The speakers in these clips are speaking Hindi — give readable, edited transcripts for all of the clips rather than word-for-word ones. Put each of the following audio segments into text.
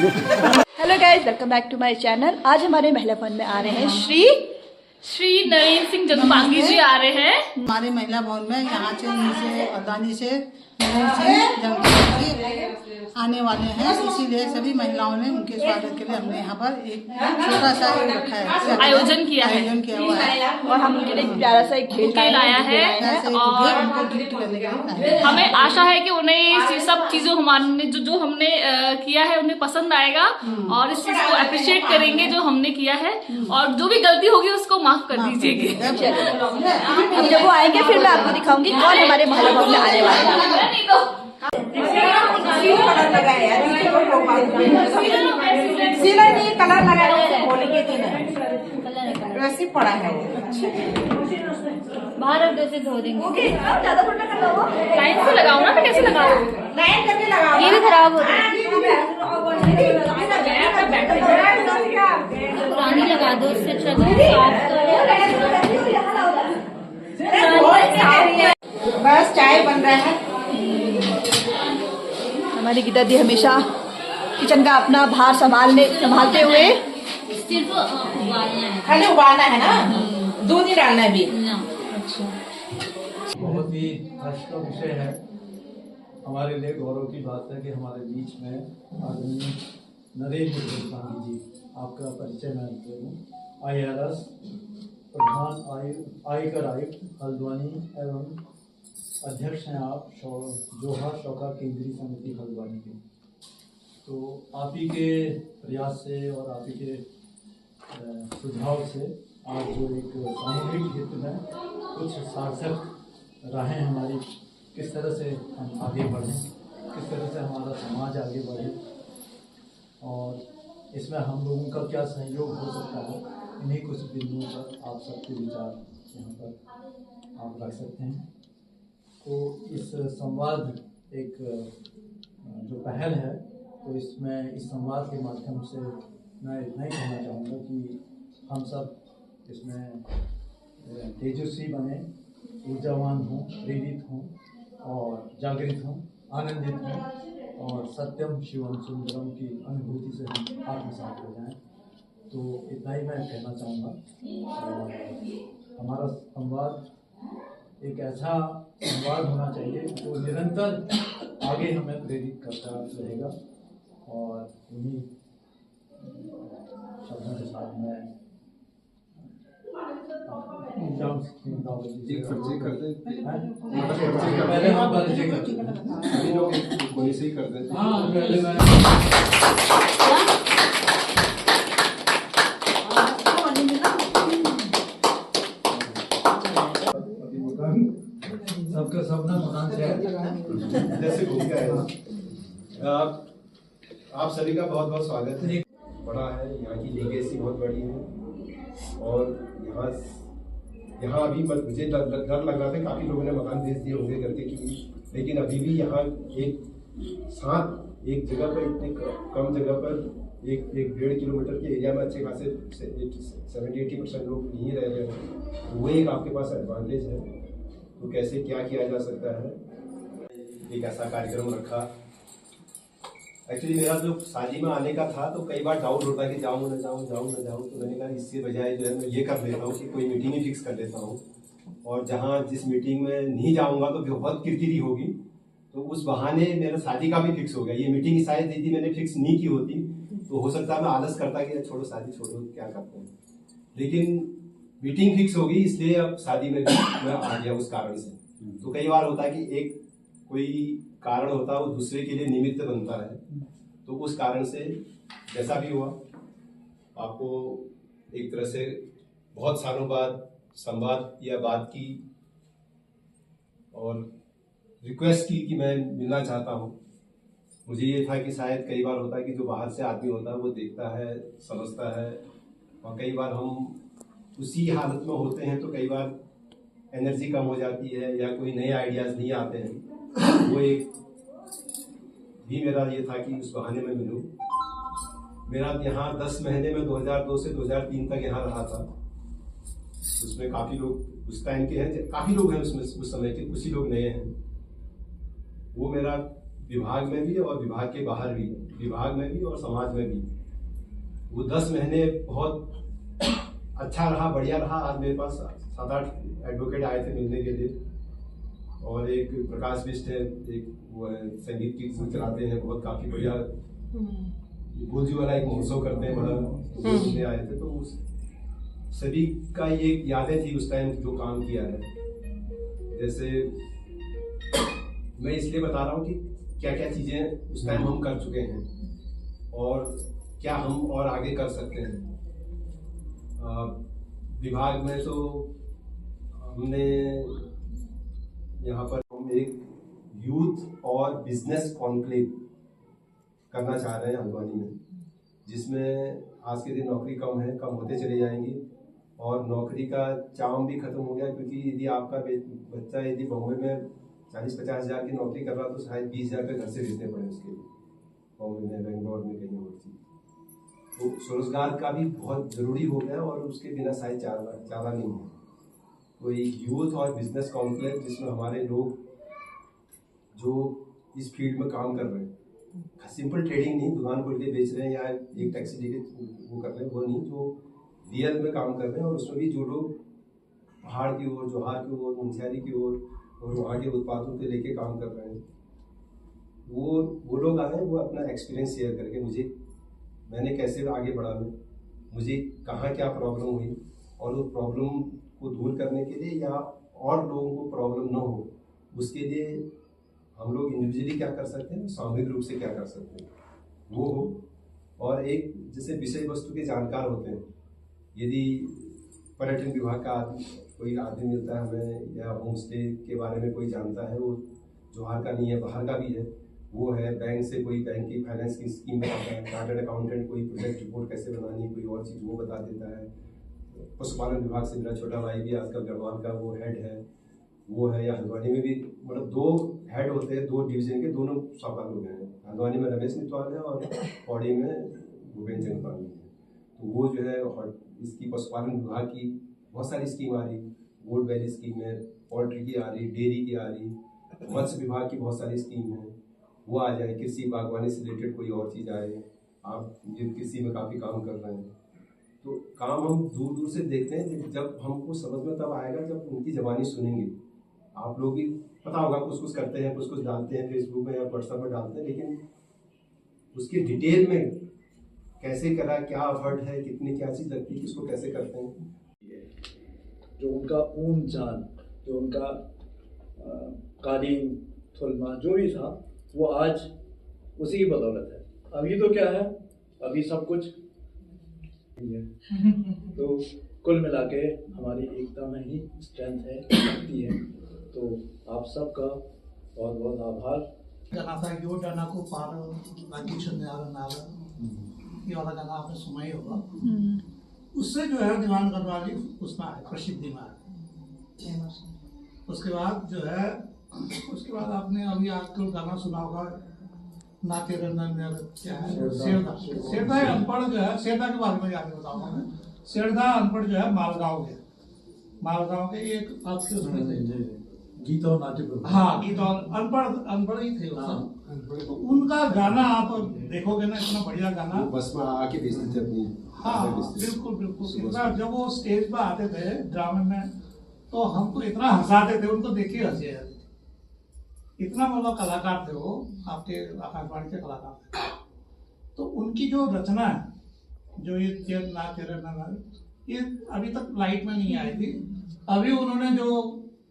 Hello guys, welcome back to my channel. आज हमारे महिला भवन में आ रहे हैं श्री नरेंद्र सिंह जगपांगी जी आ रहे हैं हमारे महिला भवन में। यहाँ से अदानी से नरेंद्र सिंह जगपांगी जी आने वाले हैं, इसीलिए सभी महिलाओं ने उनके स्वागत के लिए हमने यहाँ पर एक छोटा सा रखा है, आयोजन किया हुआ है और हम उनके लिए प्यारा सा एक खेल लाया है और उनको गिफ्ट करने के लिए हमें आशा है कि उन्हें सब चीजों हमारे जो हमने किया है उन्हें पसंद आएगा और इस चीज को अप्रिशिएट करेंगे जो हमने किया है, और जो भी गलती होगी उसको माफ कर दीजिएगी। अब जब वो आएंगे फिर मैं आपको दिखाऊंगी कौन हमारे महिला भवन में आने वाला है। सिला नहीं कलर लगाया वैसे पड़ा है बाहर से धो देंगे। लाइन से लगाओ ना, मैं कैसे लगाऊं? लाइन करके लगाओ, ये भी खराब हो रहा है, पुरानी लगा दो, उससे अच्छा बस चाय बन रहा है। हमारी गीता दी हमेशा किचन का अपना भार संभालते हुए सिर्फ उबालना है, खाली उबालना है ना, दूध ही डालना है भी। बहुत ही हर्ष का विषय है, हमारे लिए गौरव की बात है कि हमारे बीच में आदरणीय नरेंद्र जगपांगी जी, आपका परिचय मैं दे दूँ। IRS प्रधान आयकर आयुक्त हल्द्वानी एवं अध्यक्ष हैं आप जोहार शौका केंद्रीय समिति हल्द्वानी के। तो आप ही के प्रयास से और आप ही के सुझाव से आज जो एक सामूहिक हित में कुछ सार्थक राहें हमारी किस तरह से हम आगे बढ़ें, किस तरह से हमारा समाज आगे बढ़े और इसमें हम लोगों का क्या सहयोग हो सकता है, इन्हीं कुछ बिंदुओं पर आप सबके विचार यहाँ पर आप रख सकते हैं। तो इस संवाद एक जो पहल है, तो इसमें इस संवाद के माध्यम से मैं इतना ही कहना चाहूँगा कि हम सब इसमें तेजस्वी बने, ऊर्जावान हों, प्रेरित हों और जागृत हों, आनंदित हों और सत्यम शिवम सुंदरम की अनुभूति से हम आत्मसात हो जाएं। तो इतना ही मैं कहना चाहूँगा। हमारा संवाद एक ऐसा संवाद होना चाहिए जो निरंतर आगे हमें प्रेरित करता रहेगा और उन्हीं शब्दों के साथ में पहले हम परिचय कोई से ही कर देते। हाँ, पहले मैं सबका सपना मकान से जैसे भूमिका है। आप सभी का बहुत बहुत स्वागत है। बड़ा है, यहाँ की लीगेसी बहुत बड़ी है और यहाँ अभी मुझे डर लग रहा था, काफ़ी लोगों ने मकान बेच दिए होंगे करके कि, लेकिन अभी भी यहाँ एक जगह पर इतने कम जगह पर एक 1.5 किलोमीटर के एरिया में अच्छे खासे 70-80% लोग नहीं रह रहे हैं। तो वो एक आपके पास एडवांटेज है। तो कैसे क्या किया जा सकता है, एक ऐसा कार्यक्रम रखा। एक्चुअली मेरा जो शादी में आने का था तो कई बार डाउट होता है कि जाऊँ न जाऊँ, तो मैंने कहा इससे बजाय जो है मैं ये कर लेता हूँ कि कोई मीटिंग ही फिक्स कर लेता हूँ, और जहाँ जिस मीटिंग में नहीं जाऊँगा तो बहुत किरकिरी होगी, तो उस बहाने मेरा शादी का भी फिक्स हो गया। ये मीटिंग शायद दीदी मैंने फिक्स नहीं की होती तो हो सकता है मैं आलस करता कि छोड़ो शादी छोड़ो क्या करते हैं, लेकिन मीटिंग फिक्स होगी इसलिए अब शादी में भी मैं आ गया उस कारण से। तो कई बार होता है कि एक कोई कारण होता है वो दूसरे के लिए निमित्त बनता है, तो उस कारण से जैसा भी हुआ आपको एक तरह से बहुत सालों बाद संवाद या बात की और रिक्वेस्ट की कि मैं मिलना चाहता हूँ। मुझे ये था कि शायद कई बार होता है कि जो बाहर से आदमी होता है वो देखता है, समझता है, और कई बार हम उसी हालत में होते हैं तो कई बार एनर्जी कम हो जाती है या कोई नए आइडियाज़ नहीं आते हैं। वो एक भी मेरा ये था कि उस बहाने में मिलूं। मेरा यहाँ 10 महीने में 2002 से 2003 तक यहाँ रहा था। उसमें काफ़ी लोग उस टाइम के हैं, काफ़ी लोग हैं उसमें उस समय के, उसी लोग नए हैं। वो मेरा विभाग में भी और विभाग के बाहर भी, विभाग में भी और समाज में भी। वो 10 महीने बहुत अच्छा रहा, बढ़िया रहा। आज मेरे पास 7-8 एडवोकेट आए थे मिलने के लिए, और एक प्रकाश बिष्ट है, एक वो है संगीत की ग्रुप चलाते हैं, बहुत काफी बढ़िया भोजी वाला एक महोत्सव करते हैं बड़ा, तो वो सुनने आए थे। तो उस सभी का ये यादें थी उस टाइम जो काम किया है। जैसे मैं इसलिए बता रहा हूँ कि क्या क्या चीजें उस टाइम हम कर चुके हैं और क्या हम और आगे कर सकते हैं। विभाग में तो हमने यहाँ पर हम एक यूथ और बिजनेस कॉन्क्लेव करना चाह रहे हैं हल्द्वानी में, जिसमें आज के दिन नौकरी कम है, कम होते चले जाएंगी और नौकरी का चाम भी खत्म हो गया। क्योंकि यदि आपका बच्चा यदि बॉम्बे में 40-50 हज़ार की नौकरी कर रहा तो शायद 20 हज़ार रुपये घर से भेजने पड़े उसके लिए, बॉम्बे में, बेंगलोर में, कहीं और चीज। तो स्वरोजगार का भी बहुत जरूरी हो गया और उसके बिना शायद चारा नहीं है। तो एक यूथ और बिजनेस कॉन्क्लेव जिसमें हमारे लोग जो इस फील्ड में काम कर रहे हैं, सिंपल ट्रेडिंग नहीं, दुकान खोल के बेच रहे हैं या एक टैक्सी लेके वो कर रहे हैं, वो नहीं, जो रियल में काम कर रहे हैं। और उसमें भी जो लोग पहाड़ की ओर, जोहार की ओर, मुंशियारी की ओर और वहाँ के उत्पादों के लेके काम कर रहे हैं, वो लोग आए हैं, वो अपना एक्सपीरियंस शेयर करके मैंने कैसे आगे बढ़ा, मुझे कहाँ क्या प्रॉब्लम हुई और वो प्रॉब्लम को दूर करने के लिए या और लोगों को प्रॉब्लम ना हो उसके लिए हम लोग इंडिविजुअली क्या कर सकते हैं, सामूहिक रूप से क्या कर सकते हैं वो हो। और एक जैसे विषय वस्तु के जानकार होते हैं, यदि पर्यटन विभाग का कोई आदमी मिलता है हमें, या होम स्टे के बारे में कोई जानता है, वो जोहार का नहीं है बाहर का भी है, वो है, बैंक से कोई बैंक की फाइनेंस की स्कीम बताता है, चार्टर्ड अकाउंटेंट कोई प्रोजेक्ट रिपोर्ट कैसे बनानी है, कोई और चीज़ वो बता देता है। पशुपालन विभाग से मेरा छोटा भाई भी आजकल गढ़वाल का वो हेड है, वो है। या हल्द्वानी में भी मतलब 2 हेड होते हैं, 2 डिवीजन के, दोनों सौका लोग हैं। हल्द्वानी में रमेश नितवाल है और पौड़ी में भूपेंद्र चंद्रपाल है। तो वो जो है इसकी पशुपालन विभाग की बहुत सारी स्कीम आ रही, गोल्ड वैली स्कीम है, पोल्ट्री की आ रही, डेयरी की आ रही, मत्स्य विभाग की बहुत सारी स्कीम है, वो आ जाए। कृषि बागवानी से रिलेटेड कोई और चीज़ आए, आप जो कृषि में काफ़ी काम कर रहे हैं, तो काम हम दूर दूर से देखते हैं। जब हमको समझ में तब आएगा जब उनकी ज़बानी सुनेंगे। आप लोग भी पता होगा, कुछ करते हैं, कुछ डालते हैं फेसबुक में या व्हाट्सएप में डालते हैं, लेकिन उसके डिटेल में कैसे करा, क्या एफर्ट है, कितनी क्या चीज़ लगती है, किसको कैसे करते हैं। जो उनका ऊन जान, जो उनका कालीन थुलमा जो भी था, वो आज उसी की बदौलत है। अभी तो क्या है, अभी सब कुछ तो कुल मिला के हमारी एकता में ही स्ट्रेंथ है, शक्ति है। तो आप सबका बहुत बहुत आभार। गाना था यो डाना को पार बाकी ये वाला गाना आपने सुना ही होगा। उससे जो है दीवान गढ़वाली उसमें है, प्रसिद्धि में है। उसके बाद जो है, उसके बाद आपने अभी आजकल गाना सुना होगा, ना तेरे नंद क्या है, शेरदा। शेरदा अनपढ़ जो है, शेरदा के बारे में आगे बताऊंगा मैं। शेरदा अनपढ़ जो है मालगांव के एक आपके उसमें गीत और नाट्य, हाँ गीत और अनपढ़ ही थे तो उनका गाना आप देखोगे ना, इतना बढ़िया गाना, बस में आके बेचते थे अपनी। हाँ बिल्कुल। इतना जब वो स्टेज पर आते थे ड्रामे में, तो हमको इतना हंसाते थे, उनको देखिए हंसी आती थी। इतना मतलब कलाकार थे वो, आपके आकाशवाणी के कलाकार थे। तो उनकी जो रचना है, जो ये तेरे ना, ये अभी तक लाइट में नहीं आई थी। अभी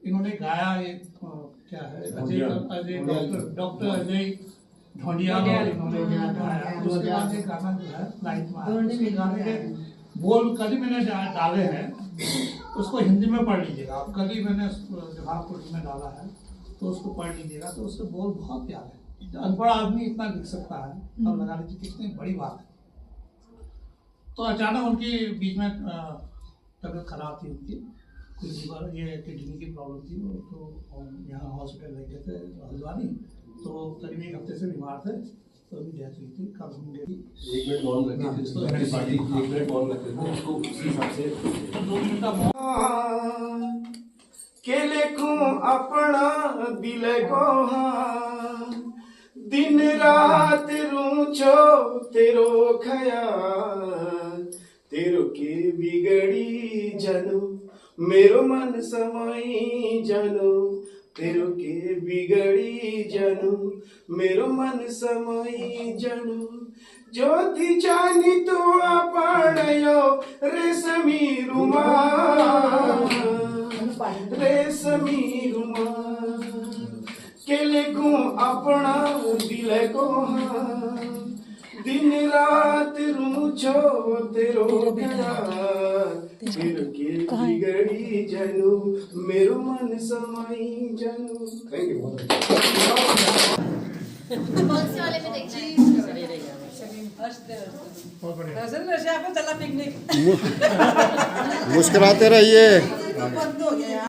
इन्होंने गाया, ये क्या है, डॉक्टर अजय ढोंडिया इन्होंने गाया। उसके बाद एक गाना जो है लाइट में आया, उसके गाने के बोल कल ही मैंने डाले हैं, उसको हिंदी में पढ़ लीजिएगा आप। कल ही मैंने जवाहरपुर में डाला है, तो उसको पढ़ लीजिएगा। तो उसके बोल बहुत प्यारे हैं। अनपढ़ आदमी इतना लिख सकता है, तब लगा लीजिए कितनी बड़ी बात है। तो अचानक उनकी बीच में तबीयत खराब थी उनकी, कुछ लीवर ये किडनी की प्रॉब्लम थी। तो यहाँ हॉस्पिटल ले गए थे हल्द्वानी, तो करीब 1 हफ्ते से बीमार थे, तो अभी डेथ हुई थी। कल हम गए 1 मिनट मौन रखे थे, 1 मिनट मौन रखे थे, उसको उसी हिसाब से 2 मिनट का मौन केले को अपना दिल को दिन रात रूचो तेरो ख्याल तेरो के बिगड़ी जानू मेरो मन समाई जानू तेरो के बिगड़ी जानू मेरो मन समाई जानू ज्योति चानी तो आपणयो रेशमी रुमाल रेशमी रुमाल के लिखूं अपना दिल को दिन रात रूचो तेरो ख्याल तेरो के बिगड़ी जानू मेरो मन समाई जानू। Thank you. मुस्कुराते रहिए। बंद हो गया।